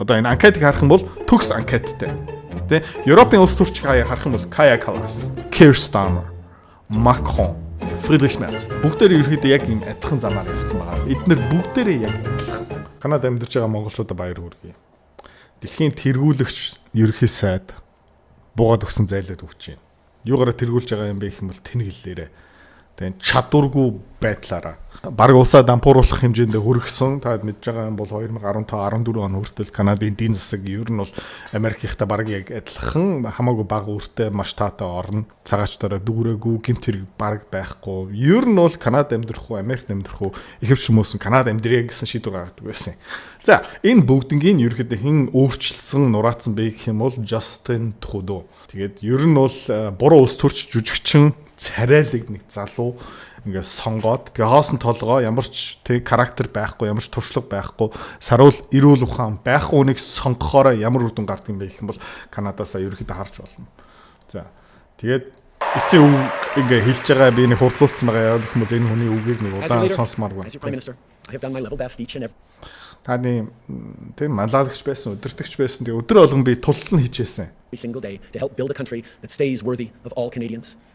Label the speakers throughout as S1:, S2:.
S1: Одоо энэ анкетыг харах юм бол төгс анкеттэй. Тэ Европын улс төрчийг харах юм бол Kaja Kallas, Keir Starmer, Macron, Friedrich Merz бүгдээр ерөөхдөө яг ийм адилхан замаар явцсан байгаа. Эдгээр бүгдээрээ яг адилхан. Канадад амьдарч байгаа монголчуудаа баяр хүргэе. Дэлхийн тэргүүлэгч ерөнхий сайд буугаад өгсөн зайлаад өгч байна. Юугаараа тэргүүлж байгаа юм бэ гэх юм бол тэнэглэлээрээ. Тэгээд чадваргүй байдлаараа баг улсаа дампууруулах хэмжээндээ хүргэсэн. Та мэдж байгаа юм бол 2015-14 он хүртэл Канадын эдийн засаг ер нь бол Америкийнхтай баг яг адилхан хамаагүй бага үртэй маш таатай орно. Цагаачтаараа дүүрээгүй гэмт хэрэг баг байхгүй. Ер нь бол Канадад амьдрах уу, Америкт амьдрах уу ихэвч хүмүүс нь Канадад амьдрья гэсэн шийдвэр гаргадаг байсан. За энэ бүгднгийн ерөөхдөө хэн өөрчилсөн нураацсан бэ гэх юм бол Justin Trudeau. Тэгээд ер нь бол буруу улс төрч жүжигчин царайлаг нэг залуу ингээд сонгоод тэгээ хоосон толгоо ямар ч тэг характер байхгүй, ямар ч туршлага байхгүй, саруул эрүүл ухаан байхгүй хүнийг сонгохоор ямар үр дүн гардаг юм бэ гэх юм бол Канадаасаа ерөөхдөө харж болно. За тэгээд эцсийн үг ингээ хэлж байгаа би нэг хурдлуулсан байгаа яа гэх юм бол энэ хүний үгийг нэг удаан сонсмаар байна. Таны тийм малаалагч байсан, өдөртөгч байсан. Тэгээ өдөр болгон би тултал нь хийжсэн.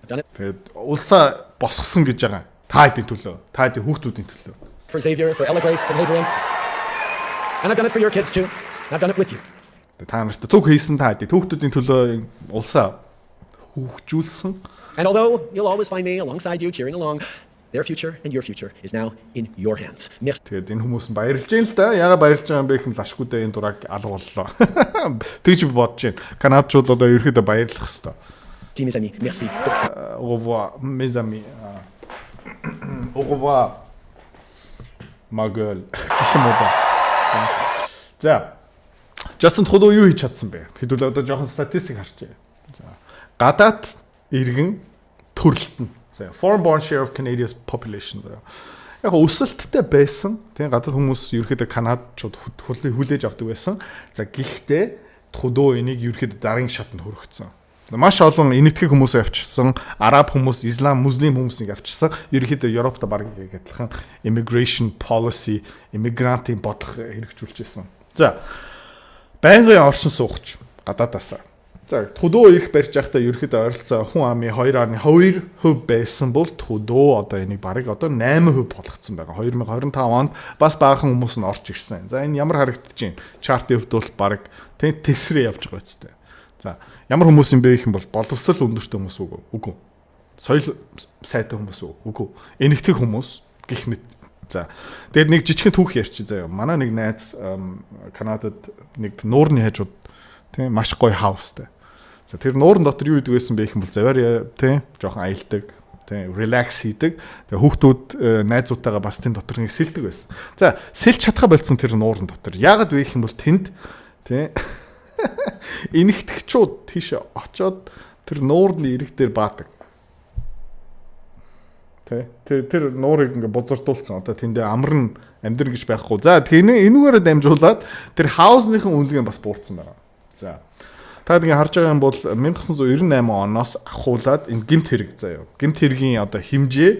S1: Тэгээд улсаа босгосон гэж байгаа. Та хэдийн төлөө, та хэдийн хүүхдүүдийн төлөө.
S2: For Xavier, for Ella Grace, for Adrian. And I've done it for your kids too. I've done it with you.
S1: Та нарт зүг хийсэн та хэдийн хүүхдүүдийн төлөө улсаа хөгжүүлсэн.
S2: And although you'll always find me alongside you cheering along, their future and your future is now in your hands.
S1: Тэгээд энэ хүмүүс нь баярлж байна л да. Яагаад баярлж байгаа юм бэ гэвэл ашгүйдээ энэ дураг алга боллоо. Тэгж бодож байна. Канадчууд одоо ерөөхдөө баярлах хэвээр.
S2: Mes amis, merci.
S1: Au revoir, mes amis. Au revoir, ma gueule. За. Justin Trudeau юу хийж чадсан бэ? Хэдүүл одоо жоохон статистик харчээ. За. Гадаад иргэн төрөлт нь. За. Foreign born share of Canadia's population. Яг өсөлттэй байсан. Тийм гадаад хүмүүс ерөөхдөө канадчууд хүлээж авдаг байсан. За гэхдээ Trudeau энийг ерөөхдөө дараагийн шатанд хүргэсэн. Маш олон энэтхэг хүмүүс авчирсан, араб хүмүүс, ислам, муслим хүмүүсийг авчирсан. Ерөнхийдөө Европт баг адилхан immigration policy, иммигрантын бодлого хэрэгжүүлж байсан. За. Байнгын оршин суугч гадаадаас. За, Trudeau их барьж байхдаа ерөнхийдөө ойролцоо хүн амын 2.2% байсан бол Trudeau одоо энийг барыг одоо 8% болгоцсон байгаа. 2025 онд бас баахан хүмүүс нь орж ирсэн. За, энэ ямар харагдаж байна? Чартын хувьд бол барыг тэгсрээ явж байгаа үстэй. За, ямар хүмүүс юм бэ гэх юм бол боловсрал өндөртэй хүмүүс үгүй. Соёл сайтай хүмүүс үгүй. Энэтхэг хүмүүс гэх мэт. За. Тэгээд нэг жижигхэн түүх ярьчих заяа. Манай нэг найз Канадад нэг нуурны хажууд тийм маш гоё хаустай. За тэр нуурын дотор юу идэг байсан бэ гэх юм бол заваар тийм жоохон аялдаг, тийм релакс хийдэг. Тэгээд хүүхдүүд найзуудтайгаа бас тийм дотор нэг сэлдэг байсан. За, сэлж чадхаа болцсон тэр нуурын дотор. Яагаад вэ гэх юм бол тэнд тийм энэгтгэгчүүд тийш очоод тэр нуурны ирэг дээр баадаг. Тэр нуурыг ингээ бузардуулсан. Одоо тэндээ амарн амьдрын гэж байхгүй. За энүүгээрээ дамжуулаад тэр хаусныхын үнэлгээ бас буурсан байна. За. Та ингээ харж байгаа юм бол 1998 оноос ахуулаад энэ гэмт хэрэг заяа. Гэмт хэргийн одоо хэмжээ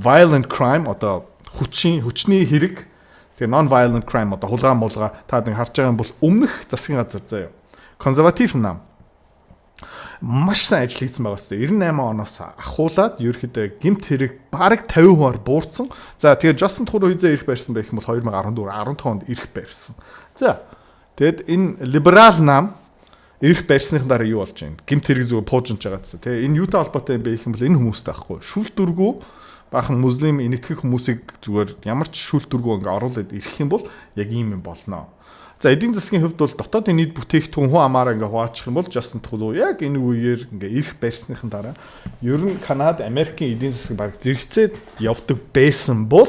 S1: violent crime одоо хүчний хэрэг тэгээ non-violent crime одоо хулгай муулга та нэг харж байгаа юм бол өмнөх засгийн газар заяа. Консерватив нам маш сайн ажил хийсэн байгаа хэвээр 98 оноос ахуулаад ерөөхдөө гэмт хэрэг бараг 50%-аар буурсан. За тэгээд Justin Trudeau хизээ ирэх байрсан байх юм бол 2014-15 онд ирэх байрсан. За тэгээд энэ либерал нам ирэх байрсныхан дараа юу болж байна? Гэмт хэрэг зүгээр пуужинж байгаа гэсэн. Тэгээ энэ юутай холбоотой юм бэ гэх юм бол энэ хүмүүстэй байхгүй. Шүлтүргүү баахан муслим энэтхэг хүмүүсийг зүгээр ямар ч шүлтүргүү ингээ оруулаад ирэх юм бол яг ийм юм болно. За эдийн засгийн хувьд бол дотоодын нийт бүтээгдэхүүн хүн амаараа ингээ хуваачих юм бол Justin Trudeau яг энэ үеэр ингээ ирэх байрсныхан дараа ер нь Канада, Америкийн эдийн засаг баг зэрэгцээд явдаг байсан бол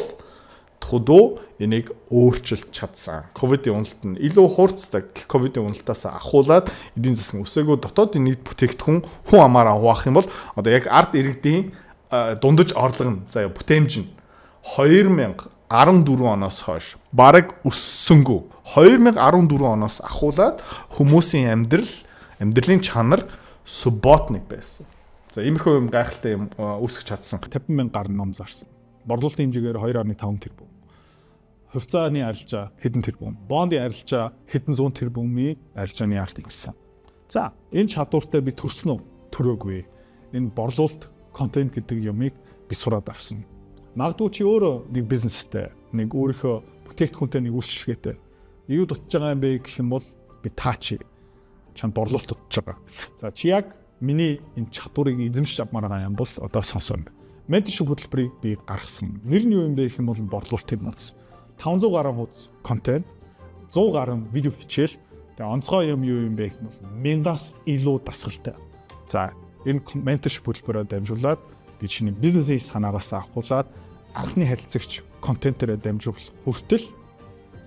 S1: Trudeau энийг өөрчилж чадсан. Ковидын уналт нь илүү хурцтай ковидын уналтаас ахуулаад эдийн засгийн өсөөгөө дотоодын нийт бүтээгдэхүүн хүн амаараа хуваах юм бол одоо яг ард иргэдийн дундаж орлого нь заяа бүтээмж нь 2014 оноос хойш бараг өссөнгөө 2014 оноос ахуулаад хүмүүсийн амьдралын чанар субботник байсан. За иймэрхүү юм гайхалтай юм үүсгэж чадсан. 50,000 гаруй ном зарсан. Борлуулалтын хэмжээгээр 2.5 тэрбум.
S3: хувьцааны арилжаа хэдэн тэрбум, бондын арилжаа хэдэн зуун тэрбумын арилжааны арт ингэсэн. За, энэ чадвартай би төрсөн үү? Төрөөгүй. Энэ борлуулалт контент гэдэг юмыг би сураад авсан. Магадгүй чи өөрөө нэг бизнестэй, нэг өөрийнхөө бүтээгдэхүүнтэй нэг үйлчлэгээтэй. Юу дутж байгаа юм бэ гэх юм бол би таачи чанд борлуулалт дутж байгаа. За, чи яг миний энэ чадварыг эзэмшиж авмаар байгаа юм бол одоо сонсоно. Менторшип хөтөлбөрийг би гаргасан. Нэр нь юу юм бэ гэх юм бол борлуулалтын нууц. 500 гаруй хуудас контент, 100 гаруй видео хичээл, тэгээ онцгой юм юу юм бэ гэх юм бол 1000-аас илүү дасгалтай. За, энэ менторшип хөтөлбөрөөр дамжуулаад би чиний бизнесийн санаагаас авахуулаад анхны харилцагч контентээрээ дамжуулах хүртэл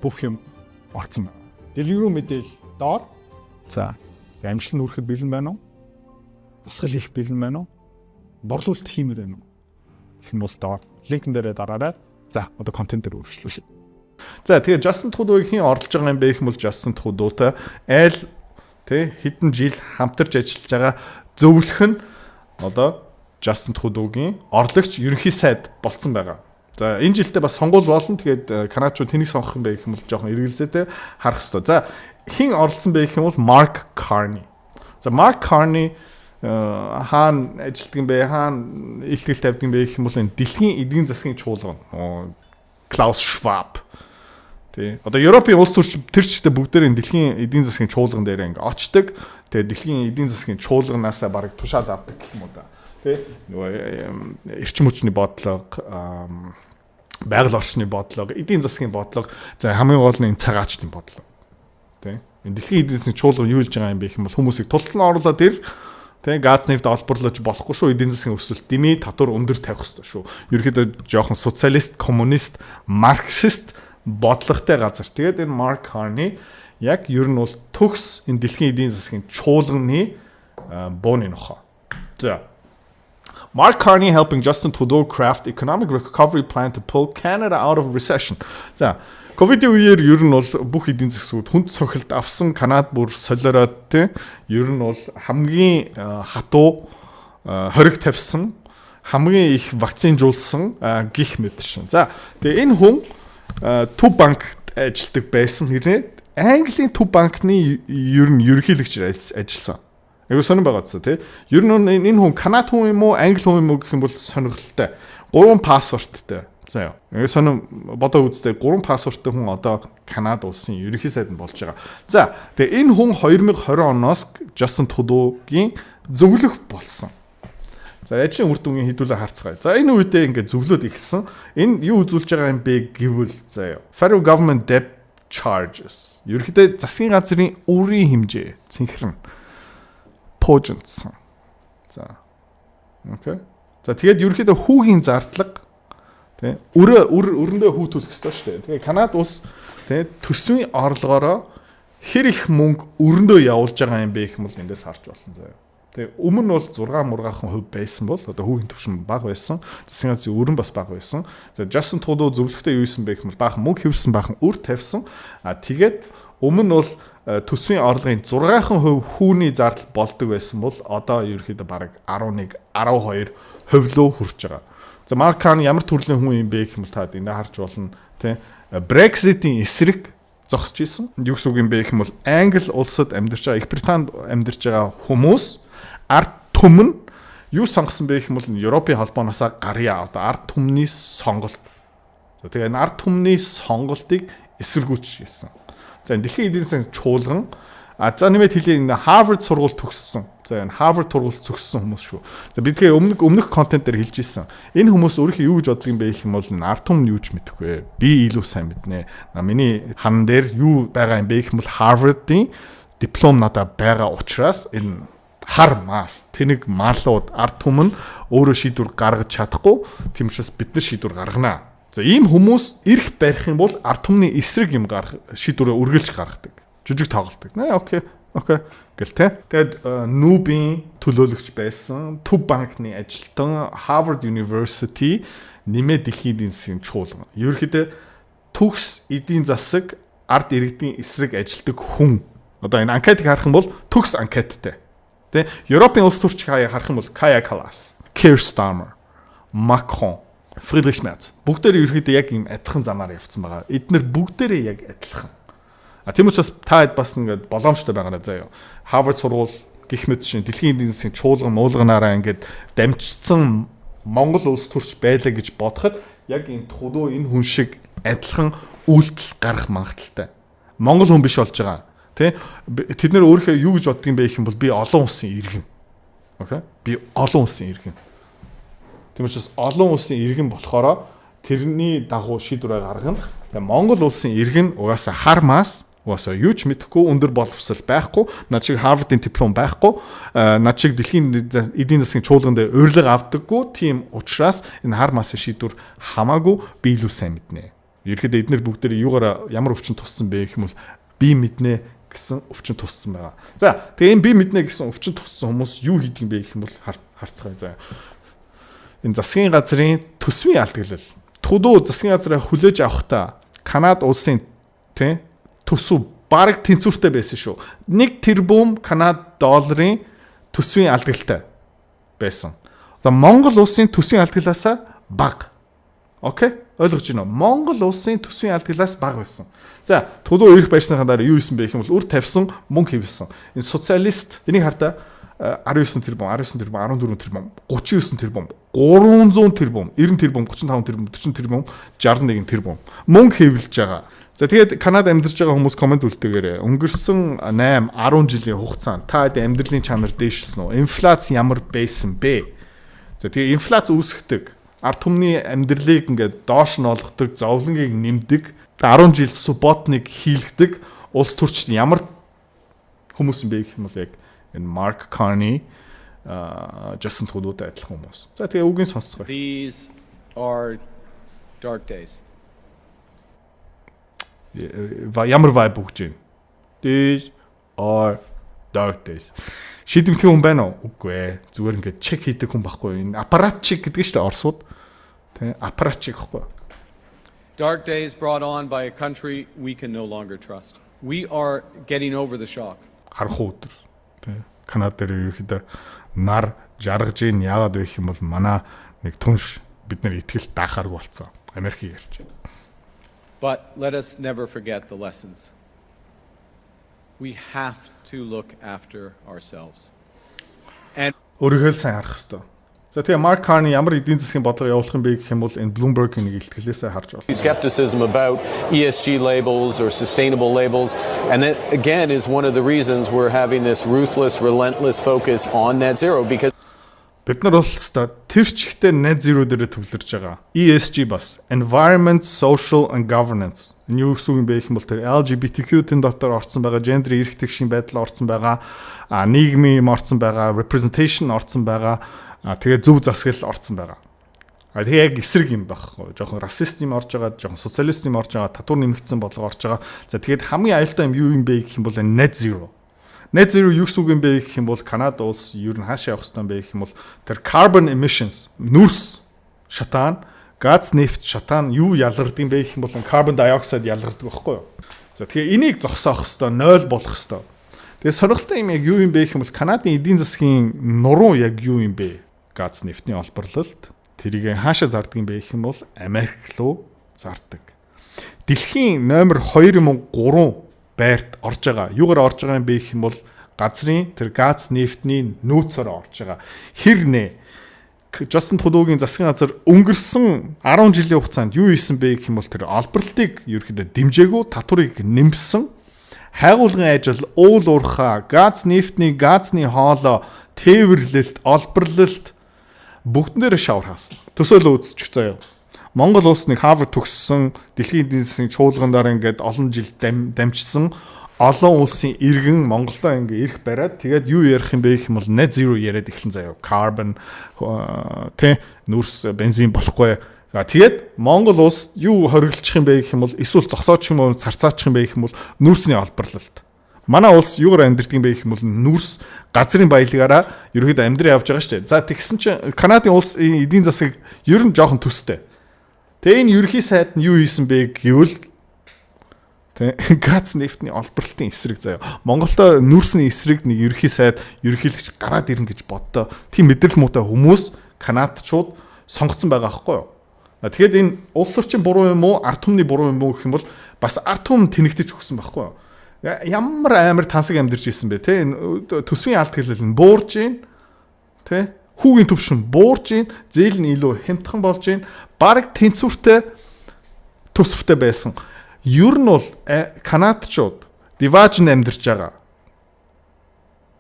S3: бүх юм орцсон байна. Дэлгэрүү мэдээл доор. За, амжилт нүрэхэд бэлэн байна уу? Дасгал хийх бэлэн байна уу? Борлуулалт хиймээр байна уу? Гэх юм бол доор линкэн дээрээ дараарай. За, одоо контент дээр өөрчлөлөө.
S1: За, тэгээ Justin Trudeau-г хэн оролж байгаа юм бэ гэх юм бол Justin Trudeau-тай айл хэдэн жил хамтарч ажиллаж байгаа зөвлөх нь одоо Justin Trudeau-гийн орлогч ерөнхий сайд болцсон байгаа. За, энэ жилдээ бас сонгуул болно. Тэгээд канадчууд тэнийг сонгох юм бэ гэх юм бол жоохон эргэлзээтэй харах хэрэгтэй. За, хэн оролцсон бэ гэх юм бол Mark Carney. За, Mark Carney хаана ажилтдаг юм бэ? Хаана илтгэл тавьдаг юм бэ гэх юм бол энэ дэлхийн эдийн засгийн чуулган. Klaus Schwab. Тэ. Одоо Европын улс төрчтэй бүгдээр энэ дэлхийн эдийн засгийн чуулган дээр ингээ очдог. Тэгээ дэлхийн эдийн засгийн чуулганаас бараг тушаал авдаг гэх юм уу да. Тэ. Нөгөө эрчим хүчний бодлого, байгаль орчны бодлого, эдийн засгийн бодлого, за хамгийн гол нь энэ цагаачдын бодлого. Тэ. Энэ дэлхийн эдийн засгийн чуулган юу хийж байгаа юм бэ гэх юм бол хүмүүсийг тулталн оруулаад ир тэг газ нефт олборлож болохгүй шүү, эдийн засгийн өсөлт дэмий татвар өндөр тавих хэрэгтэй шүү. Ерөнхийдөө жоохон социалист, коммунист, марксист бодлоготой газар. Тэгээд энэ Mark Carney яг ер нь бол төгс энэ дэлхийн эдийн засгийн чуулганы бооны нохоо. За, Mark Carney helping Justin Trudeau craft economic recovery plan to pull Canada out of recession. За, ковидын үеэр ер нь бол бүх эдийн засгууд хүнд цохилт авсан, Канад бүр солиороод тий ер нь бол хамгийн хатуу хориг тавьсан, хамгийн их вакцинжуулсан гих мэдэршин. За, тэгээ энэ хүн Төв банкт ажилладаг байсан. Хэрнээ Английн Төв банкны ер нь ерөнхийлөгч ажилласан. Айгуу сонирн байгаа зү тий. Ер нь энэ хүн Канад хүн юм уу, Англи хүн юм уу гэх юм бол сонирхолтой. 3 паспорттой. За яа. Айгуу сонирн бодоо үзтээ 3 паспорттой хүн одоо Канада улсын ерөнхий сайд нь болж байгаа. За, тэгээ энэ хүн 2020 оноос Justin Trudeau-гийн зөвлөх болсон. За, ажлын үр дүнгийн хэдүүлээ харцгаая. За, энэ үедээ ингээд зөвлөд эхэлсэн. Энэ юу үзүүлж байгаа юм бэ гэвэл заяа. Federal government debt charges. Ерөнхийдөө засгийн газрын өрийн хэмжээ цэнхэрнэ. Пожентсан. За. Окей. За, тэгээд ерөнхийдөө хүүгийн зардлага тий өрөндөө хүү төлөх ёстой шүү дээ. Тэгээ Канад улс тий төсвийн орлогоороо хэр их мөнгө өрөндөө явуулж байгаа юм бэ гэх юм бол эндээс харж болно заяа. Тэгээ өмнө нь бол 6 мургаахан хувь байсан бол одоо хүүгийн төвшин бага байсан. Засгийн газрын өрн бас бага байсан. За, Justin Trudeau зөвлөлтөд юу исэн бэ гэх юм бол баахан мөнгө хэвсэн, баахан үр тавьсан. Тэгээд өмнө нь бол төсвийн орлогын 6% хүүний зардал болдог байсан бол одоо ерөөхдөө бараг 11, 12% руу хүрч байгаа. За, Mark Carney ямар төрлийн хүн юм бэ гэх юм бол та энд харж болно. Тэ Brexit-ийн эсрэг зогсож исэн. Юу гэсэн үг юм бэ гэх юм бол Англи улсад амьдарч байгаа, Их Британд амьдарч байгаа хүмүүс ард түмэн юу сонгосон бэ гэх юм бол Европын холбооноос гарья одоо ард түмний сонголт. За, тэгээ энэ ард түмний сонголтыг эсэргүүцж хийсэн. За, энэ дэлхийн эдийн засгийн чуулган за нэмээд хэлээ энэ Harvard сургууль төгссөн. За, энэ Harvard сургууль төгссөн хүмүүс шүү. За, би тэгээ өмнөх контент дээр хэлж ирсэн. Энэ хүмүүс өөрийнхөө юу гэж боддог юм бэ гэх юм бол ард түмэн юу ч мэдэхгүй. Би илүү сайн мэднэ. Миний хан дээр юу байгаа юм бэ гэх юм бол Harvard-ийн диплом надад байгаа учраас энэ хар мас тэнэг малууд ард түмэн өөрөө шийдвэр гаргаж чадахгүй. Тийм учраас бид нар шийдвэр гаргана. За, ийм хүмүүс ирэх барих юм бол ард түмний эсрэг юм шийдвэрээ үргэлж гаргадаг. Жүжиг тоглолдог. Окей. Гэл тэ. Тэгээд Нүүбийн төлөөлөгч байсан, Төв банкны ажилтан, Harvard University нэмээд дэлхийн эдийн засгийн чуулган. Ерөнхийдөө төгс эдийн засаг ард иргэдийн эсрэг ажилтдаг хүн. Одоо энэ анкетыг харах юм бол төгс анкеттай. Тэ. Европын улс төрчийг харах юм бол Kaja Kallas, Keir Starmer, Macron. Friedrich Merz. Бүгдээрээ ерөөхдөө яг ийм адилхан замаар явцсан байгаа. Эднэр бүгдээрээ яг адилхан. Тийм учраас та хэд бас ингээд боломжтой байгаа заяа. Harvard сургууль гих мэт шин дэлхийн эдийн засгийн чуулган муулганаараа ингээд дамжсан Монгол улс төрч байлаа гэж бодоход яг энэ тулуу энэ хүн шиг адилхан үйлдэл гарах магадaltaй. Монгол хүн биш болж байгаа. Тэ тэд нэр өөрийнхөө юу гэж боддгийг бэ гэх юм бол би олон улсын иргэн. Окей? Би олон улсын иргэн. Тийм учраас олон улсын иргэн болохоор тэрний дагуу шийдвэрээ гаргана. Тэгээ Монгол улсын иргэн угаасаа хармаас угаасаа юу ч мэдэхгүй өндөр боловсрол байхгүй, над шиг Harvard-ын диплом байхгүй, над шиг дэлхийн эдийн засгийн чуулганд урилга авдаггүй. Тийм учраас энэ хармаас шийдвэр хамаагүй би илүү сайн мэднэ. Ерхэд эднэр бүгдээр юугаар ямар өвчин туссан бэ гэх юм бол би мэднэ гэсэн өвчин туссан байгаа. За тэгээ энэ би мэднэ гэсэн өвчин туссан хүмүүс юу хийдэг юм бэ гэх юм бол харцгаая. За энэ засгийн газрын төсвийн алдагдлал. Тулуу засгийн газраа хүлээж авахдаа Канада улсын тийм төсөв бараг тэнцвэртэй байсан шүү. 1 тэрбум Канада долларын төсвийн алдагдлалтай байсан. За Монгол улсын төсвийн алдагдлаасаа бага. Окей? Ойлгож байна уу? Монгол улсын төсвийн алдагдлаас бага байсан. За тулуу ирэх байрсныхаа дараа юу исэн бэ гэх юм бол үр тавьсан мөнгө хэвсэн. Энэ социалист энийг хардаа 19 тэрбум, 14 тэрбум, 39 тэрбум, 300 тэрбум, 90 тэрбум, 35 тэрбум, 40 тэрбум, 61 тэрбум мөнгө хэвлэж байгаа. За тэгээд Канада амьдарч байгаа хүмүүс комент үлдээгээрээ өнгөрсөн 8 10 жилийн хугацаанд та амьдралын чанар дээшсэн үү? Инфляц ямар байсан бэ? За тэгээд инфляц үүсгдэг, ард түмний амьдралыг ингээд доош нь олгодог, зовлонгийг нэмдэг, 10 жил субботныг хийлгдэг улс төрчид ямар хүмүүс юм бэ гэх юм бол яг энэ Mark Carney, Justin Trudeauтай адилхан хүмүүс. За тэгээд үгийн сонсцгоо.
S4: These are dark days.
S1: Ямар vibe өгч байна? These are dark days. Шийдэмтгий хүн байна уу? Үгүй ээ. Зүгээр ингээд чек хийдэг хүн байхгүй. Энэ аппаратчик гэдэг нь шүү дээ Оросууд. Тэ аппаратчик гэхгүй.
S4: Dark days brought on by a country we can no longer trust. We are getting over the shock.
S1: Харах өдөр. Тэ Канада дээр ерөөхдөө нар жаргаж ийн яагаад вэ гэх юм бол манай нэг түнш бид нар ихтгэл даахааргүй болцсон. Америкийг ярьж байна.
S4: But let us never forget the lessons. We have to look after ourselves. And
S1: Өөрийгөө л сайн харах хэрэгтэй. За тэгээ Mark Carney ямар эдийн засгийн бодлого явуулах юм бэ гэх юм бол энэ Bloomberg-ийн нэг илтгэлээсээ харж байна.
S5: Skepticism about ESG labels or sustainable labels, and that again is one of the reasons we're having this ruthless, relentless focus on net zero because
S1: Бид нар бол өстой тэр чигтээ net zero дээр төвлөрж байгаа. ESG бас environment, social and governance. Энэ юу гэсэн юм бэ гэх юм бол тэр LGBTQ-ийн дотор орсон байгаа, gender эрх тэгшийн байдал орсон байгаа, нийгмийн орсон байгаа, representation орсон байгаа, тэгээ зөв засаглал орсон байгаа. Тэгээ яг эсрэг юм байхгүй. Жохон расист юм орж байгаа, жохон социалист юм орж байгаа, татвар нэмэгдсэн бодлого орж байгаа. За тэгээд хамгийн аюултай юм юу юм бэ гэх юм бол net zero. Net zero юу гэсэн үг юм бэ гэх юм бол Канада улс ер нь хаашаа явах ёстой юм бэ гэх юм бол тэр carbon emissions нүрс шатаан, газ нефт шатаан юу ялгардаг юм бэ гэх юм бол carbon dioxide ялгардаг байхгүй юу. За тэгэхээр энийг зогсоох ёстой, 0 болох ёстой. Тэгээ сонирхолтой юм яг юу юм бэ гэх юм бол Канадын эдийн засгийн нуруу яг юу юм бэ? Газ нефтний олборлолт тэрийг хаашаа зардаг юм бэ гэх юм бол Америк руу зардаг. Дэлхийн номер 2 юм 3 байрт орж байгаа. Юугаар орж байгаа юм бэ гэх юм бол газрын тэр газ нефтний нөөцөөр орж байгаа. Хэр нэ? Justin Trudeau-гийн засгийн газар өнгөрсөн 10 жилийн хугацаанд юу хийсэн бэ гэх юм бол тэр олборлтыг ерөөхдөө дэмжээгүй, татварыг нэмсэн. Хайгуулгын ажил, уул уурхай, газ нефтний, газны хоолой, тээвэрлэлт, олборлолт бүгдэн дээр шавар хаасан. Төсөөлөө үзчих заяа. Монгол улс нэг Harvard төгссөн дэлхийн эдийн засгийн чуулгандаар ингээд олон жил дамжсан олон улсын иргэн Монголоо ингээд ирэх бариад тэгээд юу ярих юм бэ гэх юм бол net zero яриад эхлэн заяа. Carbon тэ нүрс бензин болохгүй. Тэгээд Монгол улс юу хориглох юм бэ гэх юм бол эсвэл зогсоочих юм уу царцаачих юм бэ гэх юм бол нүрсний олборлолт. Манай улс юугаар амьдэрдэг юм бэ гэх юм бол нүрс газрын баялагаараа ерөөхдөө амьдраа явж байгаа шүү дээ. За тэгсэн чинь Канадын улс эдийн засгийг ер нь жоохон төстэй. Тэгээ энэ ерхий сайд нь юу хийсэн бэ гэвэл тэг газ нефтний олборлолтын эсрэг заяа. Монголдо нүрсний эсрэг нэг ерхий сайд ерхийлэгч гараад ирнэ гэж боддоо. Тийм мэдрэл муутай хүмүүс канадчууд сонгоцсон байгаа байхгүй юу? Тэгэхээр энэ улс орчин буруу юм уу, ард түмний буруу юм уу гэх юм бол бас ард түмэн тэнэгдэж өгсөн байхгүй юу? Ямар амар тансаг амьдарч ирсэн бэ те? Энэ төсвийн алт гэрлэл нь буурж гин те? Хүүгийн төвшин буурж гин, зээл нь илүү хямдхан болж гин, бараг тэнцвэртэй төсвөртэй байсан. Ер нь бол канадчууд диважн амьдарч байгаа.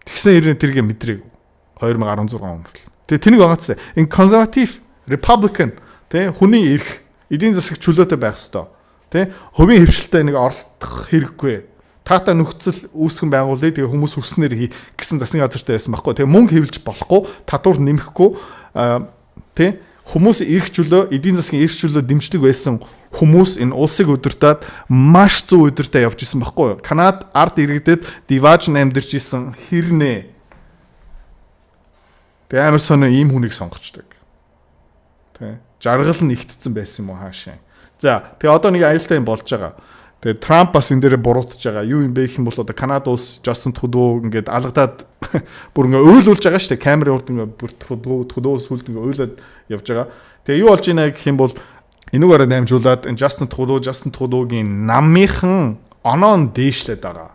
S1: Тэгсэн хэрэг тэргээ мэдрээгүй. 2016 онд. Тэгээ тэнийг багцсан. Энэ консерватив, Republican тэ хүний эрх, эдийн засаг чөлөөтэй байх ёстой. Тэ хувийн хөвшилтэд нэг оролдох хэрэггүй. Таата нөхцөл үүсгэн байгуулъя. Тэгээ хүмүүс хүснээр гэсэн засгийн газартай байсан байхгүй. Тэгээ мөнгө хэвлэж болохгүй, татвар нэмэхгүй тэ хүмүүс эрх чөлөө, эдийн засгийн эрх чөлөө дэмждэг байсан хүмүүс энэ улсыг удирдаад маш зөв удирдаа явж исэн байхгүй. Канад ард иргэдэд диважн амьдарч исэн хэрнээ. Тэгээ амар сонио ийм хүнийг сонгочдөг. Тэ жаргал нь ихтсэн байсан юм уу хаашаа. За тэгээ одоо нэг аюултай юм болж байгаа. Тэгээ Трамп бас энэ дээр буруутж байгаа. Юу юм бэ гэх юм бол одоо Канада улс Justin Trudeau ингээд алгадаад бүр ингээ ойлуулж байгаа шүү дээ. Камерын урд ингээ бүр Trudeau сүлд ингээ ойлоод явж байгаа. Тэгээ юу болж байна гэх юм бол энүүгээрээ дамжуулаад Justin Trudeau-гийн намынхан оноон дээшлээд байгаа.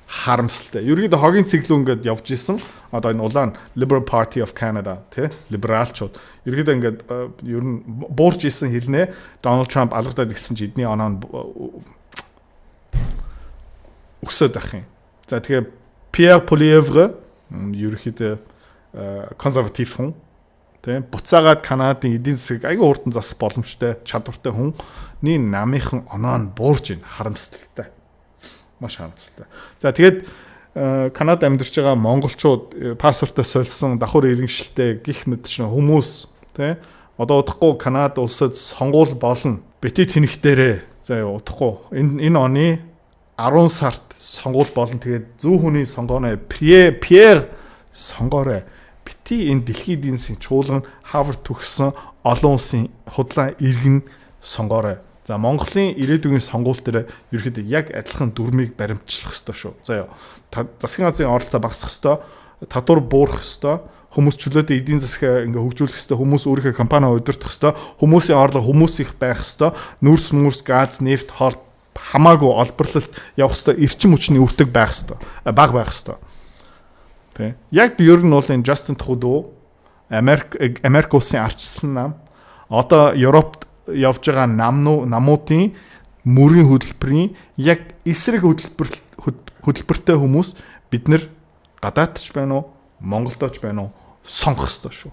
S1: Харамсалтай. Ерөнхийдөө хогийн цэглүү ингээд явж исэн. Одоо энэ улаан Liberal Party of Canada тий либералчууд ерөнхийдөө ингээд ер нь буурж исэн хэрнээ Donald Trump алгадаад ирсэн чи эдний оноо өсөд ах юм. За тэгээ Pierre Poilievre ерөнхийдөө консерватив хүн тий буцаагаад Канадын эдийн засгийг аягүй хурдан засах боломжтой чадвартай хүний намынхан оноо нь буурж ийн харамсалтай. Маш харамсалтай. За тэгээд Канада амьдарч байгаа монголчууд паспортоо сольсон давхар иргэншилтэй гих мэдчнэ хүмүүс тий одоо удахгүй Канада улсад сонгуул болно. Бити тэнхтэрээ за удахгүй энэ оны 10 сард сонгуул болно. Тэгээд зүү хүний сонгооноо Pierre сонгоорой. Бити энэ дэлхийн эдийн засгийн чуулган Harvard төгссөн олон улсын худлаа иргэн сонгоорой. За Монголын ирээдүйн сонгуул дээр ерөөхдөө яг адилхан дүрмийг баримтчлах ёстой шүү. За засгийн газрын оролцоо багасгах ёстой, татвар буурах ёстой, хүмүүс чөлөөтэй эдийн засгаа ингээ хөгжүүлэх ёстой, хүмүүс өөрийнхөө компани удирдах ёстой, хүмүүсийн орлого хүмүүс их байх ёстой, нүрс, газ, нефть, хоол хамаагүй олборлолт явах ёстой, эрчим хүчний өвтөг байх ёстой, бага байх ёстой. Тэ. Яг ер нь бол энэ Justin Trudeau Америк улсын арчсан нам одоо Европт явж байгаа намуудын мөрийн хөтөлбөрийн яг эсрэг хөтөлбөртэй хүмүүс бид нэр гадаадч байна уу Монголдооч байна уу сонгох ёстой шүү.